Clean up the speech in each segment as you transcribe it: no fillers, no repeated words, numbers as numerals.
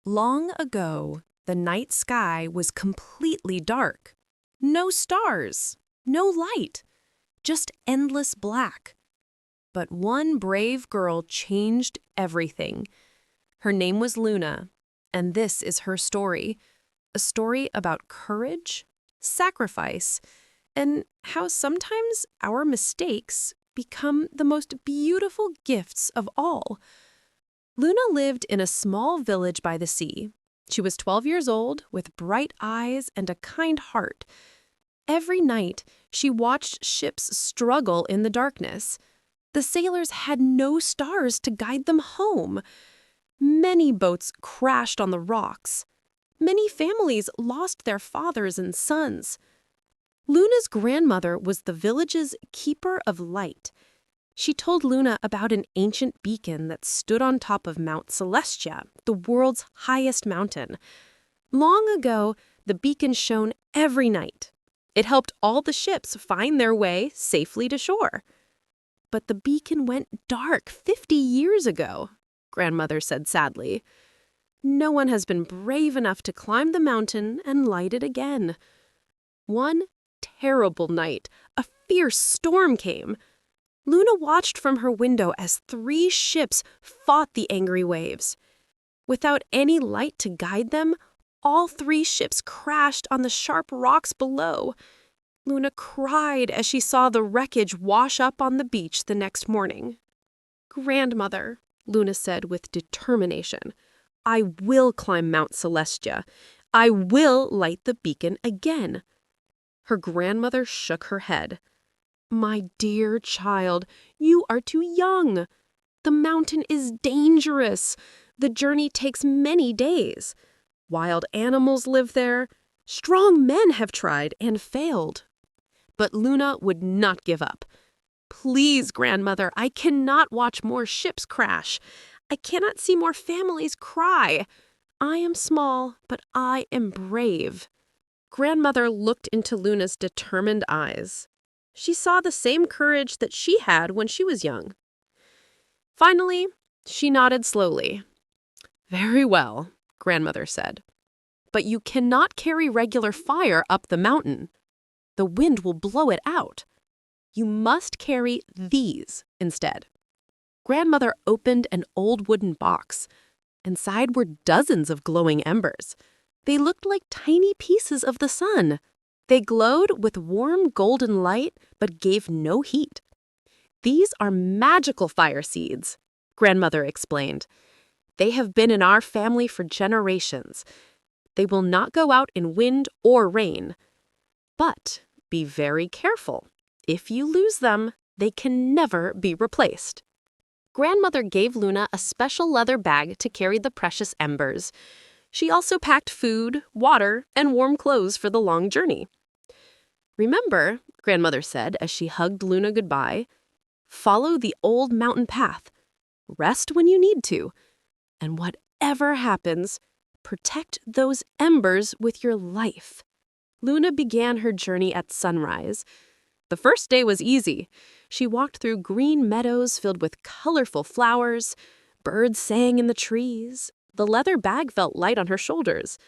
Long ago, the night sky was completely dark. No stars, no light, just endless black. But one brave girl changed everything. Her name was Luna, and this is her story. A story about courage, sacrifice, and how sometimes our mistakes become the most beautiful gifts of all. Luna lived in a small village by the sea. She was 12 years old, with bright eyes and a kind heart. Every night, she watched ships struggle in the darkness. The sailors had no stars to guide them home. Many boats crashed on the rocks. Many families lost their fathers and sons. Luna's grandmother was the village's keeper of light. She told Luna about an ancient beacon that stood on top of Mount Celestia, the world's highest mountain. Long ago, the beacon shone every night. It helped all the ships find their way safely to shore. But the beacon went dark 50 years ago, Grandmother said sadly. No one has been brave enough to climb the mountain and light it again. One terrible night, a fierce storm came. Luna watched from her window as 3 ships fought the angry waves. Without any light to guide them, all 3 ships crashed on the sharp rocks below. Luna cried as she saw the wreckage wash up on the beach the next morning. "Grandmother," Luna said with determination, "I will climb Mount Celestia. I will light the beacon again." Her grandmother shook her head. "My dear child, you are too young. The mountain is dangerous. The journey takes many days. Wild animals live there. Strong men have tried and failed." But Luna would not give up. "Please, grandmother, I cannot watch more ships crash. I cannot see more families cry. I am small, but I am brave." Grandmother looked into Luna's determined eyes. She saw the same courage that she had when she was young. Finally, she nodded slowly. "Very well," Grandmother said. "But you cannot carry regular fire up the mountain. The wind will blow it out. You must carry these instead." Grandmother opened an old wooden box. Inside were dozens of glowing embers. They looked like tiny pieces of the sun. They glowed with warm golden light, but gave no heat. "These are magical fire seeds," Grandmother explained. "They have been in our family for generations. They will not go out in wind or rain. But be very careful. If you lose them, they can never be replaced." Grandmother gave Luna a special leather bag to carry the precious embers. She also packed food, water, and warm clothes for the long journey. "Remember," Grandmother said as she hugged Luna goodbye, "follow the old mountain path. Rest when you need to. And whatever happens, protect those embers with your life." Luna began her journey at sunrise. The first day was easy. She walked through green meadows filled with colorful flowers. Birds sang in the trees. The leather bag felt light on her shoulders.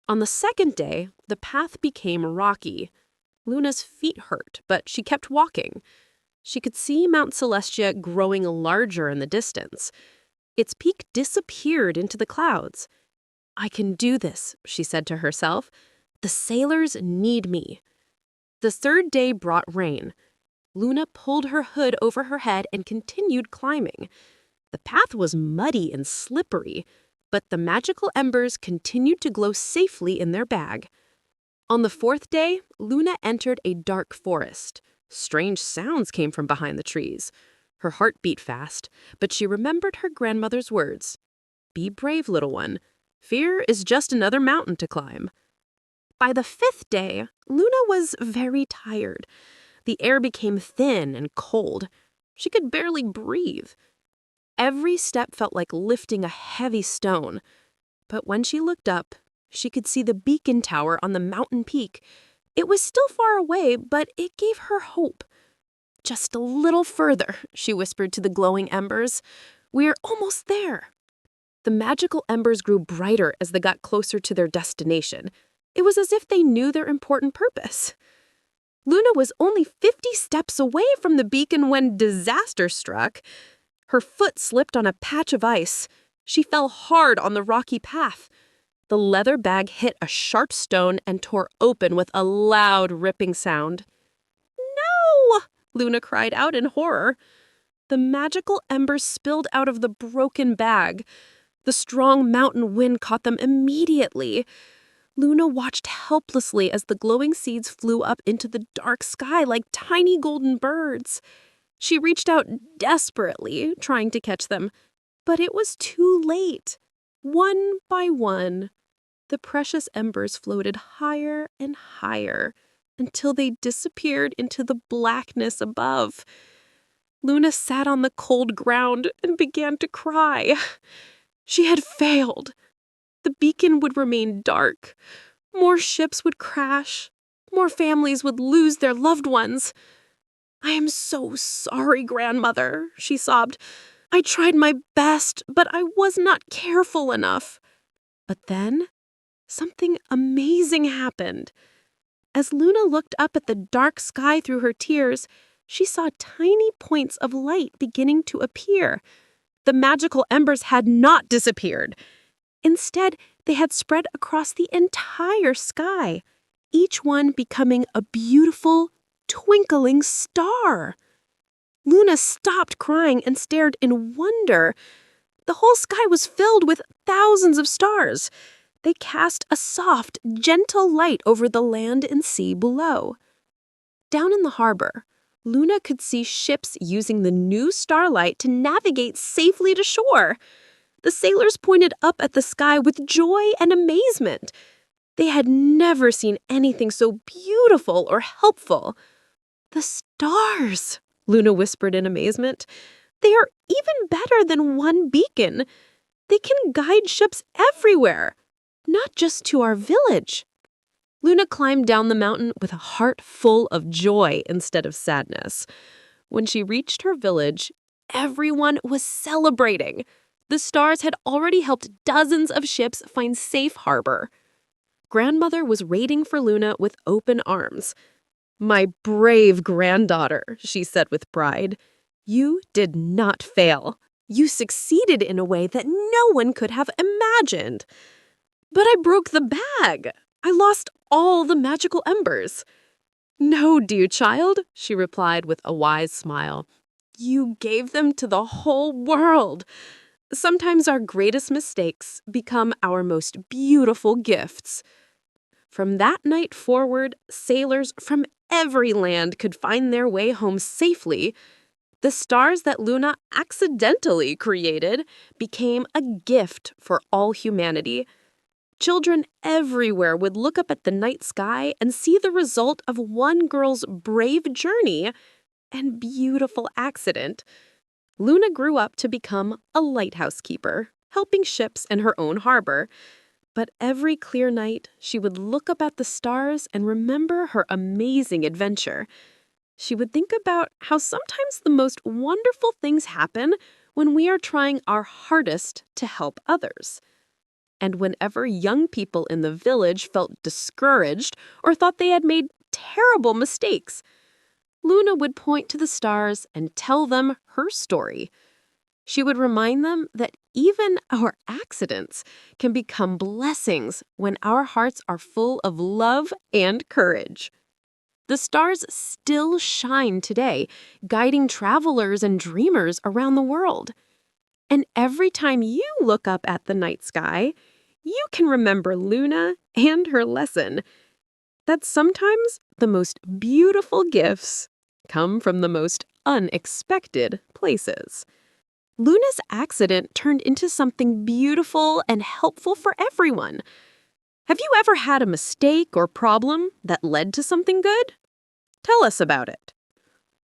On the second day, the path became rocky. Luna's feet hurt, but she kept walking. She could see Mount Celestia growing larger in the distance. Its peak disappeared into the clouds. "I can do this," she said to herself. "The sailors need me." The third day brought rain. Luna pulled her hood over her head and continued climbing. The path was muddy and slippery, but the magical embers continued to glow safely in their bag. On the 4th day, Luna entered a dark forest. Strange sounds came from behind the trees. Her heart beat fast, but she remembered her grandmother's words. "Be brave, little one. Fear is just another mountain to climb." By the 5th day, Luna was very tired. The air became thin and cold. She could barely breathe. Every step felt like lifting a heavy stone. But when she looked up, she could see the beacon tower on the mountain peak. It was still far away, but it gave her hope. "Just a little further," she whispered to the glowing embers. "We're almost there." The magical embers grew brighter as they got closer to their destination. It was as if they knew their important purpose. Luna was only 50 steps away from the beacon when disaster struck. Her foot slipped on a patch of ice. She fell hard on the rocky path. The leather bag hit a sharp stone and tore open with a loud ripping sound. "No!" Luna cried out in horror. The magical embers spilled out of the broken bag. The strong mountain wind caught them immediately. Luna watched helplessly as the glowing seeds flew up into the dark sky like tiny golden birds. She reached out desperately, trying to catch them, but it was too late. One by one, the precious embers floated higher and higher until they disappeared into the blackness above. Luna sat on the cold ground and began to cry. She had failed. The beacon would remain dark. More ships would crash. More families would lose their loved ones. "I am so sorry, grandmother," she sobbed. "I tried my best, but I was not careful enough." But then, something amazing happened. As Luna looked up at the dark sky through her tears, she saw tiny points of light beginning to appear. The magical embers had not disappeared. Instead, they had spread across the entire sky, each one becoming a beautiful, twinkling star. Luna stopped crying and stared in wonder. The whole sky was filled with thousands of stars. They cast a soft, gentle light over the land and sea below. Down in the harbor, Luna could see ships using the new starlight to navigate safely to shore. The sailors pointed up at the sky with joy and amazement. They had never seen anything so beautiful or helpful. "The stars," Luna whispered in amazement. "They are even better than one beacon. They can guide ships everywhere, not just to our village." Luna climbed down the mountain with a heart full of joy instead of sadness. When she reached her village, everyone was celebrating. The stars had already helped dozens of ships find safe harbor. Grandmother was waiting for Luna with open arms. "My brave granddaughter," she said with pride. "You did not fail. You succeeded in a way that no one could have imagined." "But I broke the bag. I lost all the magical embers." "No, dear child," she replied with a wise smile. "You gave them to the whole world. Sometimes our greatest mistakes become our most beautiful gifts." From that night forward, sailors from every land could find their way home safely. The stars that Luna accidentally created became a gift for all humanity. Children everywhere would look up at the night sky and see the result of one girl's brave journey and beautiful accident. Luna grew up to become a lighthouse keeper, helping ships in her own harbor. But every clear night, she would look up at the stars and remember her amazing adventure. She would think about how sometimes the most wonderful things happen when we are trying our hardest to help others. And whenever young people in the village felt discouraged or thought they had made terrible mistakes, Luna would point to the stars and tell them her story. She would remind them that even our accidents can become blessings when our hearts are full of love and courage. The stars still shine today, guiding travelers and dreamers around the world. And every time you look up at the night sky, you can remember Luna and her lesson that sometimes the most beautiful gifts come from the most unexpected places. Luna's accident turned into something beautiful and helpful for everyone. Have you ever had a mistake or problem that led to something good? Tell us about it.